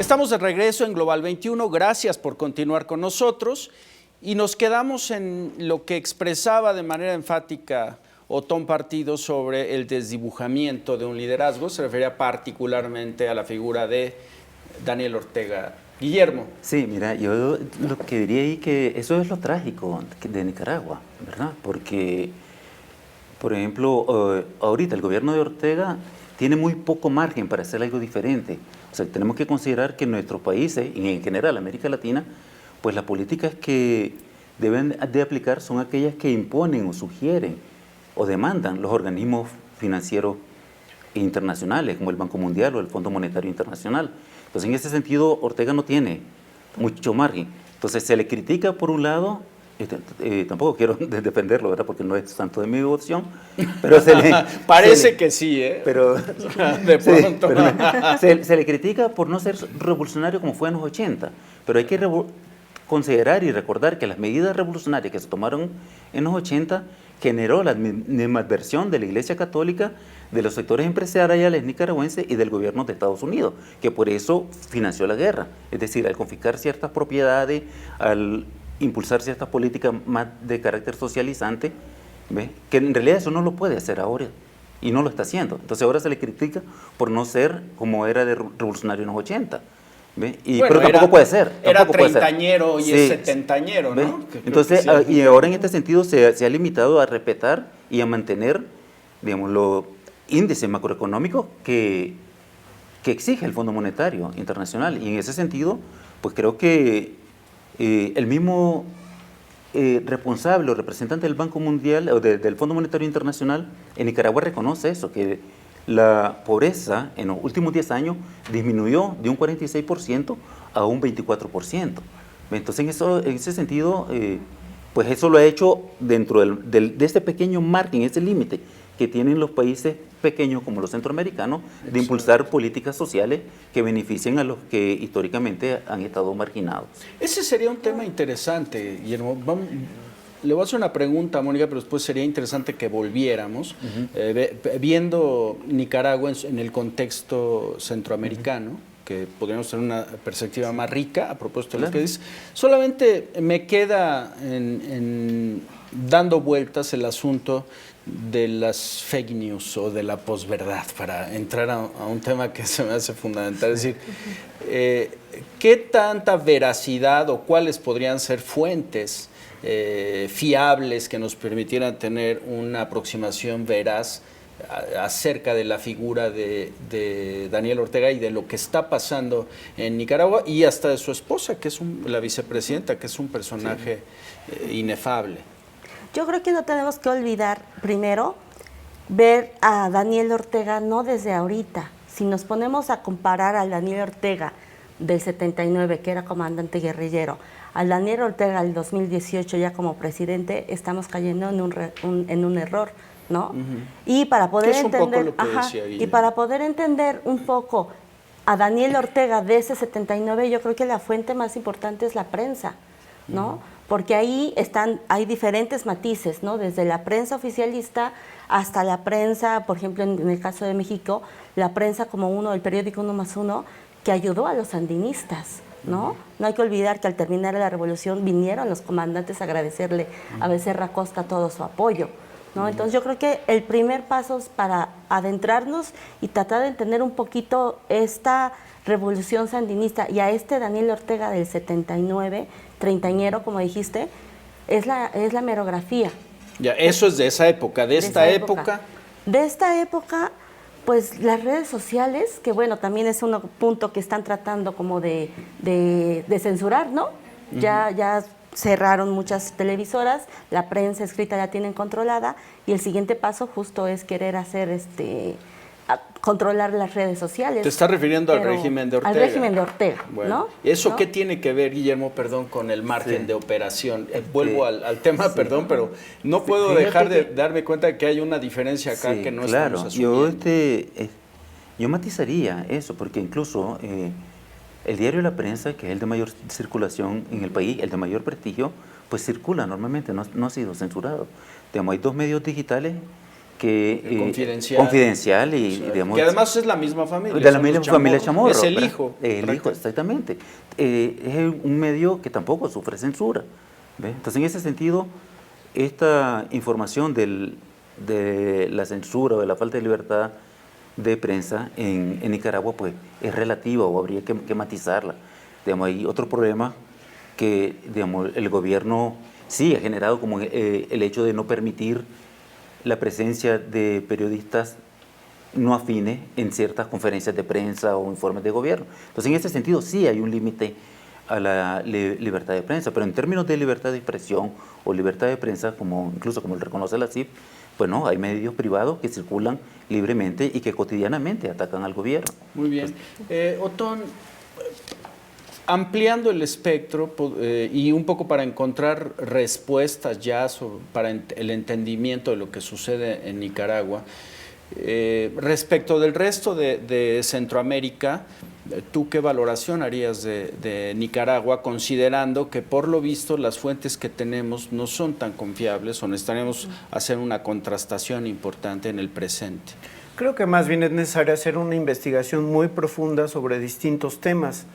Estamos de regreso en Global 21, gracias por continuar con nosotros y nos quedamos en lo que expresaba de manera enfática Otón Partido sobre el desdibujamiento de un liderazgo, se refería particularmente a la figura de Daniel Ortega. Guillermo. Sí, mira, yo lo que diría ahí que eso es lo trágico de Nicaragua, ¿verdad? Porque, por ejemplo, ahorita el gobierno de Ortega tiene muy poco margen para hacer algo diferente. O sea, tenemos que considerar que nuestros países, y en general América Latina, pues las políticas que deben de aplicar son aquellas que imponen o sugieren o demandan los organismos financieros internacionales, como el Banco Mundial o el Fondo Monetario Internacional. Entonces, en ese sentido, Ortega no tiene mucho margen. Entonces, se le critica por un lado, tampoco quiero defenderlo, ¿verdad? Porque no es santo de mi devoción, pero parece que sí, ¿eh? Pero, de pronto. Sí, pero se le critica por no ser revolucionario como fue en los 80, pero hay que considerar y recordar que las medidas revolucionarias que se tomaron en los 80 generó la animadversión de la Iglesia Católica, de los sectores empresariales nicaragüenses y del gobierno de Estados Unidos, que por eso financió la guerra. Es decir, al confiscar ciertas propiedades, al impulsar ciertas políticas más de carácter socializante, ¿ve? Que en realidad eso no lo puede hacer ahora y no lo está haciendo. Entonces ahora se le critica por no ser como era de revolucionario en los 80. ¿Ve? Pero tampoco puede ser. Era treintañero y es setentañero, ¿no? Entonces, sí. Y ahora en este sentido se ha limitado a respetar y a mantener, digamos, los índices macroeconómicos que exige el Fondo Monetario Internacional. Y en ese sentido, pues creo que el mismo responsable o representante del Banco Mundial o del Fondo Monetario Internacional en Nicaragua reconoce eso, que la pobreza en los últimos 10 años disminuyó de un 46% a un 24%. Entonces, en ese sentido, pues eso lo ha hecho dentro de este pequeño margen, ese límite que tienen los países pequeños como los centroamericanos de impulsar políticas sociales que beneficien a los que históricamente han estado marginados. Ese sería un tema interesante, Guillermo. Le voy a hacer una pregunta, Mónica, pero después sería interesante que volviéramos, viendo Nicaragua en el contexto centroamericano, que podríamos tener una perspectiva más rica a propósito de lo que dice. Solamente me queda dando vueltas el asunto de las fake news o de la posverdad, para entrar a un tema que se me hace fundamental. Es decir, ¿qué tanta veracidad o cuáles podrían ser fuentes fiables que nos permitieran tener una aproximación veraz acerca de la figura de Daniel Ortega y de lo que está pasando en Nicaragua y hasta de su esposa, que es la vicepresidenta, que es un personaje inefable? Yo creo que no tenemos que olvidar, primero, ver a Daniel Ortega no desde ahorita. Si nos ponemos a comparar al Daniel Ortega del 79, que era comandante guerrillero, al Daniel Ortega del 2018 ya como presidente, estamos cayendo en un error, ¿no? Y para poder entender un poco a Daniel Ortega de ese 79, yo creo que la fuente más importante es la prensa, ¿no? Porque ahí hay diferentes matices, ¿no? Desde la prensa oficialista hasta la prensa, por ejemplo, en el caso de México, la prensa como el periódico 1+1, que ayudó a los sandinistas, ¿no? No hay que olvidar que al terminar la revolución vinieron los comandantes a agradecerle a Becerra Costa todo su apoyo, ¿no? Entonces yo creo que el primer paso es para adentrarnos y tratar de entender un poquito esta revolución sandinista y a Daniel Ortega del 79, treintañero, como dijiste, es la merografía. Ya, eso es de esa época, de esta época. De esta época, pues las redes sociales, que bueno, también es un punto que están tratando como de censurar, ¿no? Ya cerraron muchas televisoras, la prensa escrita la tienen controlada y el siguiente paso justo es querer hacer controlar las redes sociales. Te estás refiriendo al régimen de Ortega. Al régimen de Ortega, bueno, ¿no? ¿Eso ¿no? qué tiene que ver, Guillermo, perdón, con el margen de operación? Vuelvo al tema, perdón, pero no puedo dejar de darme cuenta de que hay una diferencia acá que no estamos asumiendo. Yo matizaría eso, porque incluso el diario La Prensa, que es el de mayor circulación en el país, el de mayor prestigio, pues circula normalmente, no ha sido censurado. Hay 2 medios digitales confidencial y, Exacto. digamos, que además es la misma familia. de la misma familia Chamorro. Es el ¿verdad? hijo. El hijo, exactamente. Es un medio que tampoco sufre censura. ¿Ve? Entonces, en ese sentido, esta información de la censura o de la falta de libertad de prensa en Nicaragua, pues, es relativa o habría que matizarla. Digamos, hay otro problema que, digamos, el gobierno sí ha generado, como el hecho de no permitir la presencia de periodistas no afines en ciertas conferencias de prensa o informes de gobierno. Entonces, en ese sentido, sí hay un límite a la libertad de prensa, pero en términos de libertad de expresión o libertad de prensa, incluso como lo reconoce la CIP, pues no, hay medios privados que circulan libremente y que cotidianamente atacan al gobierno. Muy bien. Otón, ampliando el espectro y un poco para encontrar respuestas ya para el entendimiento de lo que sucede en Nicaragua, respecto del resto de Centroamérica, ¿tú qué valoración harías de Nicaragua, considerando que por lo visto las fuentes que tenemos no son tan confiables o necesitaremos hacer una contrastación importante en el presente? Creo que más bien es necesario hacer una investigación muy profunda sobre distintos temas.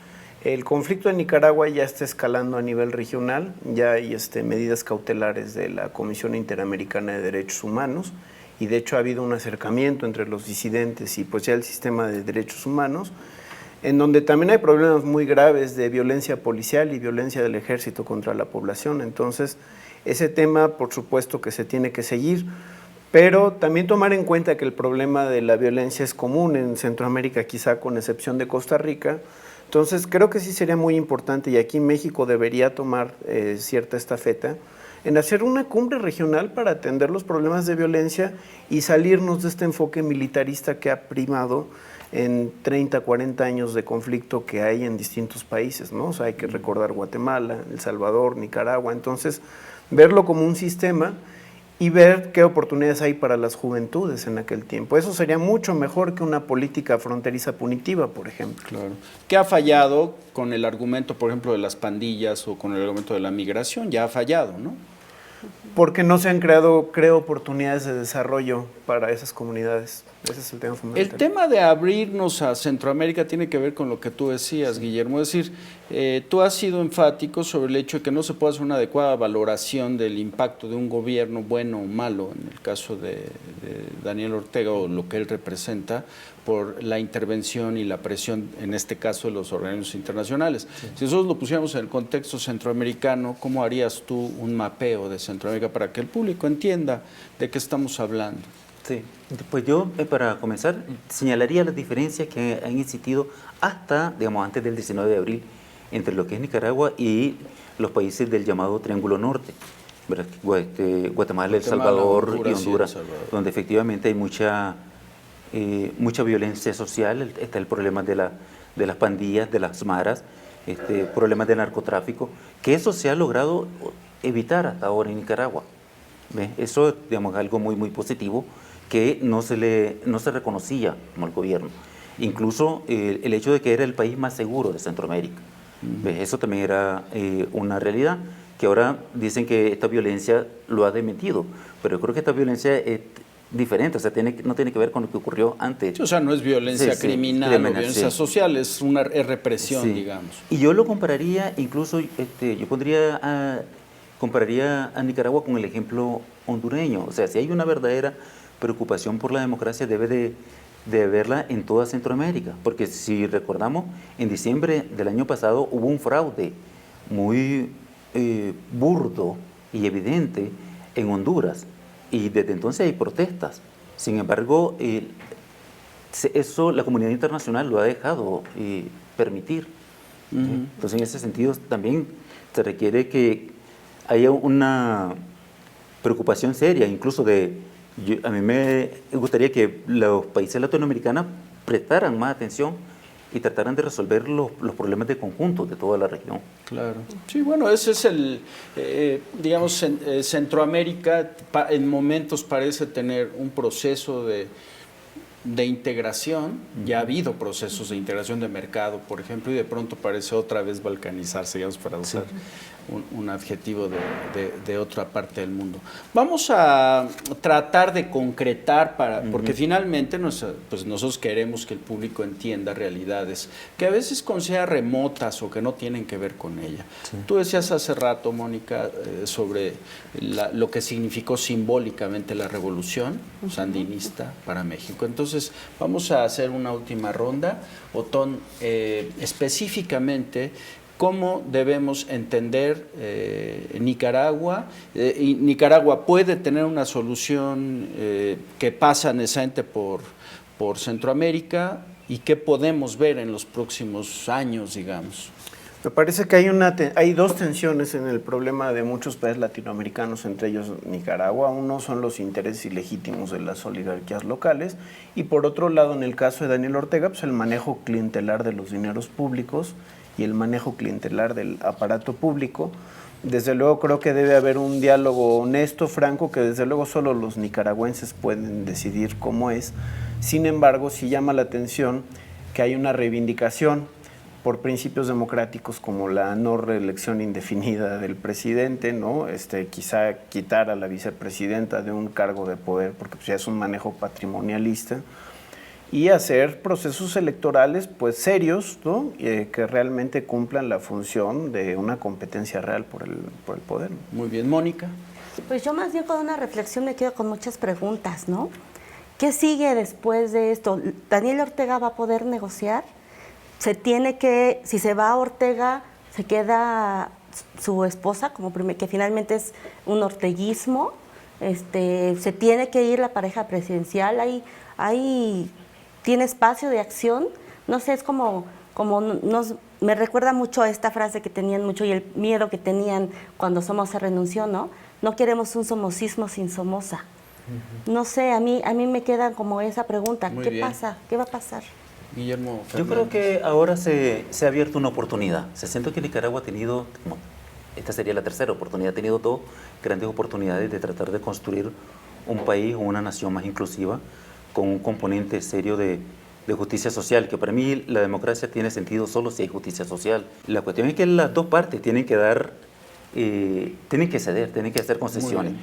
El conflicto en Nicaragua ya está escalando a nivel regional, ya hay medidas cautelares de la Comisión Interamericana de Derechos Humanos y de hecho ha habido un acercamiento entre los disidentes y pues ya el sistema de derechos humanos, en donde también hay problemas muy graves de violencia policial y violencia del ejército contra la población. Entonces, ese tema por supuesto que se tiene que seguir, pero también tomar en cuenta que el problema de la violencia es común en Centroamérica, quizá con excepción de Costa Rica. Entonces, creo que sí sería muy importante, y aquí México debería tomar cierta estafeta, en hacer una cumbre regional para atender los problemas de violencia y salirnos de este enfoque militarista que ha primado en 30, 40 años de conflicto que hay en distintos países, ¿no? O sea, hay que recordar Guatemala, El Salvador, Nicaragua. Entonces, verlo como un sistema y ver qué oportunidades hay para las juventudes en aquel tiempo. Eso sería mucho mejor que una política fronteriza punitiva, por ejemplo. Claro. ¿Qué ha fallado con el argumento, por ejemplo, de las pandillas o con el argumento de la migración? Ya ha fallado, ¿no? Porque no se han creado, creo, oportunidades de desarrollo para esas comunidades. Ese es el tema fundamental. El tema de abrirnos a Centroamérica tiene que ver con lo que tú decías, Guillermo. Es decir, tú has sido enfático sobre el hecho de que no se puede hacer una adecuada valoración del impacto de un gobierno bueno o malo, en el caso de Daniel Ortega o lo que él representa, por la intervención y la presión, en este caso, de los organismos internacionales. Sí. Si nosotros lo pusiéramos en el contexto centroamericano, ¿cómo harías tú un mapeo de Centroamérica para que el público entienda de qué estamos hablando? Sí, pues yo, para comenzar, señalaría las diferencias que han existido hasta, digamos, antes del 19 de abril entre lo que es Nicaragua y los países del llamado Triángulo Norte, ¿verdad? Guatemala, El Salvador y Honduras, donde efectivamente hay mucha violencia social. Está el problema de las pandillas, de las maras, problemas de narcotráfico, que eso se ha logrado evitar hasta ahora en Nicaragua. ¿Ve? Eso, digamos, es algo muy, muy positivo que no se reconocía como el gobierno. Incluso el hecho de que era el país más seguro de Centroamérica. ¿Ve? Eso también era una realidad, que ahora dicen que esta violencia lo ha desmentido, pero yo creo que esta violencia es diferente, o sea, no tiene que ver con lo que ocurrió antes. Sí, o sea, no es violencia criminal o violencia social, es una represión, digamos. Y yo lo compararía, incluso, compararía a Nicaragua con el ejemplo hondureño. O sea, si hay una verdadera preocupación por la democracia, debe de haberla en toda Centroamérica, porque si recordamos, en diciembre del año pasado hubo un fraude muy burdo y evidente en Honduras, y desde entonces hay protestas. Sin embargo, eso la comunidad internacional lo ha dejado permitir. Entonces, en ese sentido, también se requiere que haya una preocupación seria, incluso a mí me gustaría que los países latinoamericanos prestaran más atención y trataran de resolver los problemas de conjunto de toda la región. Claro. Sí, bueno, ese es digamos, Centroamérica en momentos parece tener un proceso de integración. Ya ha habido procesos de integración de mercado, por ejemplo, y de pronto parece otra vez balcanizarse, digamos, para usar un adjetivo de otra parte del mundo. Vamos a tratar de concretar, porque finalmente pues nosotros queremos que el público entienda realidades que a veces considera remotas o que no tienen que ver con ella. Sí. Tú decías hace rato, Mónica, sobre lo que significó simbólicamente la revolución sandinista para México. Entonces, vamos a hacer una última ronda. Otón, específicamente, ¿cómo debemos entender Nicaragua? Y Nicaragua puede tener una solución que pasa necesariamente por Centroamérica, y qué podemos ver en los próximos años, digamos. Me parece que hay dos tensiones en el problema de muchos países latinoamericanos, entre ellos Nicaragua. Uno son los intereses ilegítimos de las oligarquías locales y por otro lado, en el caso de Daniel Ortega, pues el manejo clientelar de los dineros públicos y el manejo clientelar del aparato público. Desde luego creo que debe haber un diálogo honesto, franco, que desde luego solo los nicaragüenses pueden decidir cómo es. Sin embargo, sí llama la atención que hay una reivindicación por principios democráticos como la no reelección indefinida del presidente, ¿no? Quizá quitar a la vicepresidenta de un cargo de poder, porque pues, ya es un manejo patrimonialista, y hacer procesos electorales pues serios, ¿no? Que realmente cumplan la función de una competencia real por el poder. Muy bien, Mónica. Pues yo más bien con una reflexión me quedo con muchas preguntas, ¿no? ¿Qué sigue después de esto? ¿Daniel Ortega va a poder negociar? Si se va a Ortega, se queda su esposa, que finalmente es un orteguismo, se tiene que ir la pareja presidencial, tiene espacio de acción, no sé, es me recuerda mucho a esta frase que tenían mucho y el miedo que tenían cuando Somoza renunció, ¿no? No queremos un somocismo sin Somoza. No sé, a mí me queda como esa pregunta, ¿qué pasa? ¿Qué va a pasar? Guillermo Fernández. Yo creo que ahora se ha abierto una oportunidad. Se siente que Nicaragua ha tenido, esta sería la tercera oportunidad, ha tenido dos grandes oportunidades de tratar de construir un país o una nación más inclusiva, con un componente serio de justicia social, que para mí la democracia tiene sentido solo si hay justicia social. La cuestión es que las dos partes tienen que tienen que ceder, tienen que hacer concesiones.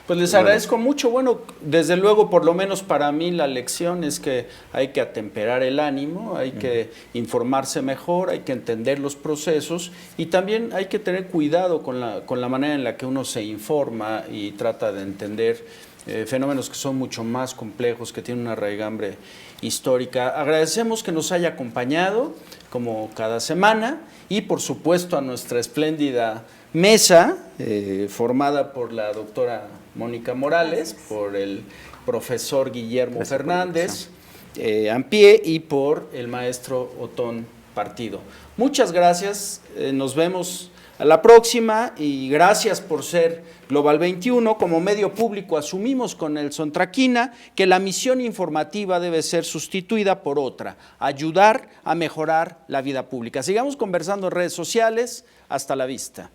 Pues les agradezco mucho. Bueno, desde luego, por lo menos para mí la lección es que hay que atemperar el ánimo, hay que informarse mejor, hay que entender los procesos y también hay que tener cuidado con la manera en la que uno se informa y trata de entender fenómenos que son mucho más complejos, que tienen una raigambre histórica. Agradecemos que nos haya acompañado, como cada semana, y por supuesto a nuestra espléndida mesa, formada por la doctora Mónica Morales, por el profesor Guillermo Fernández Ampie y por el maestro Otón Partido. Muchas gracias, nos vemos a la próxima y gracias por ser Global 21. Como medio público asumimos con Nelson Traquina que la misión informativa debe ser sustituida por otra: ayudar a mejorar la vida pública. Sigamos conversando en redes sociales. Hasta la vista.